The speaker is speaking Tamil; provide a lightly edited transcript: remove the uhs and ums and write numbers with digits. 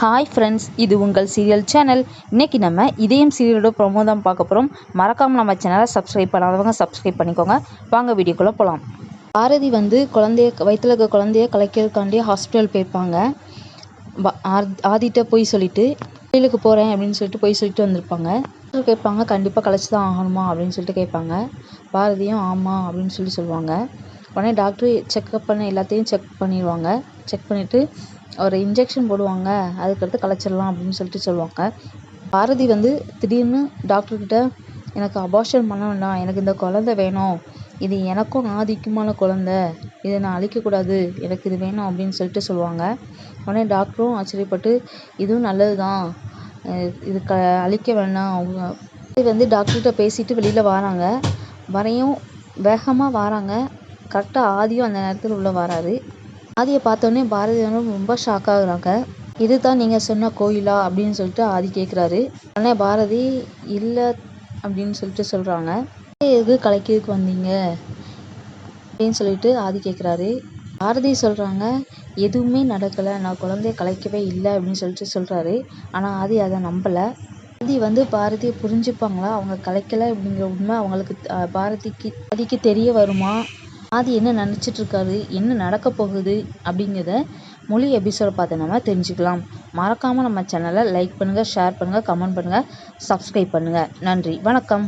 ஹாய் ஃப்ரெண்ட்ஸ், இது உங்கள் சீரியல் சேனல். இன்றைக்கி நம்ம இதயம் சீரியலோட ப்ரோமோ தான் பார்க்க போகிறோம். மறக்காமல் நம்ம சேனலை சப்ஸ்கிரைப் பண்ணாதவங்க சப்ஸ்கிரைப் பண்ணிக்கோங்க. வாங்க வீடியோக்குள்ளே போகலாம். பாரதி வயிற்றில் இருக்க குழந்தைய கலைக்கிறதுக்காண்டி ஹாஸ்பிட்டல் போயிருப்பாங்க. ஆதிட்ட போய் சொல்லிவிட்டு கோயிலுக்கு போகிறேன் அப்படின்னு சொல்லிட்டு போய் சொல்லிட்டு வந்திருப்பாங்க. டாக்டர் கேட்பாங்க, கண்டிப்பாக கலைச்சி தான் ஆகணுமா அப்படின்னு சொல்லிட்டு கேட்பாங்க. பாரதியும் ஆமாம் அப்படின்னு சொல்லுவாங்க. உடனே டாக்டர் செக்அப் பண்ண எல்லாத்தையும் செக் பண்ணிடுவாங்க. செக் பண்ணிவிட்டு ஒரு இன்ஜெக்ஷன் போடுவாங்க, அதுக்கடுத்து கலைச்சிடலாம் அப்படின்னு சொல்லிட்டு சொல்லுவாங்க. பாரதி திடீர்னு டாக்டர்கிட்ட, எனக்கு அபார்ஷன் பண்ண வேண்டாம், எனக்கு இந்த குழந்தை வேணும், இது எனக்கும் ஆதிக்குமான குழந்தை, இதை நான் அழிக்கக்கூடாது, எனக்கு இது வேணும் அப்படின்னு சொல்லிட்டு சொல்லுவாங்க. உடனே டாக்டரும் ஆச்சரியப்பட்டு, இதுவும் நல்லது தான், இது அழிக்க வேண்டாம். அவங்க டாக்டர்கிட்ட பேசிட்டு வெளியில் வராங்க. வரையும் வேகமாக வராங்க. கரெக்டாக ஆதியும் அந்த நேரத்தில் உள்ளே வராரு. ஆதியை பார்த்தோன்னே பாரதி ரொம்ப ஷாக் ஆகுறாங்க. இது தான் நீங்கள் சொன்ன கோயிலா அப்படின்னு சொல்லிட்டு ஆதி கேட்குறாரு. உடனே பாரதி இல்லை அப்படின்னு சொல்லிட்டு சொல்கிறாங்க. எதுக்கு கலைக்கிறதுக்கு வந்தீங்க அப்படின்னு சொல்லிட்டு ஆதி கேட்குறாரு. பாரதி சொல்கிறாங்க, எதுவுமே நடக்கலை, நான் குழந்தைய கலைக்கவே இல்லை அப்படின்னு சொல்லிட்டு சொல்கிறாரு. ஆனால் ஆதி அதை நம்பலை. ஆதி பாரதியை புரிஞ்சுப்பாங்களா, அவங்க கலைக்கலை அப்படிங்கிற உண்மை அவங்களுக்கு ஆதிக்கு தெரிய வருமா, ஆதி என்ன நினச்சிட்ருக்காரு, என்ன நடக்க போகுது அப்படிங்கிறத முழு எபிசோட பார்த்து நம்ம தெரிஞ்சுக்கலாம். மறக்காமல் நம்ம சேனலை லைக் பண்ணுங்கள், ஷேர் பண்ணுங்கள், கமெண்ட் பண்ணுங்கள், சப்ஸ்கிரைப் பண்ணுங்கள். நன்றி, வணக்கம்.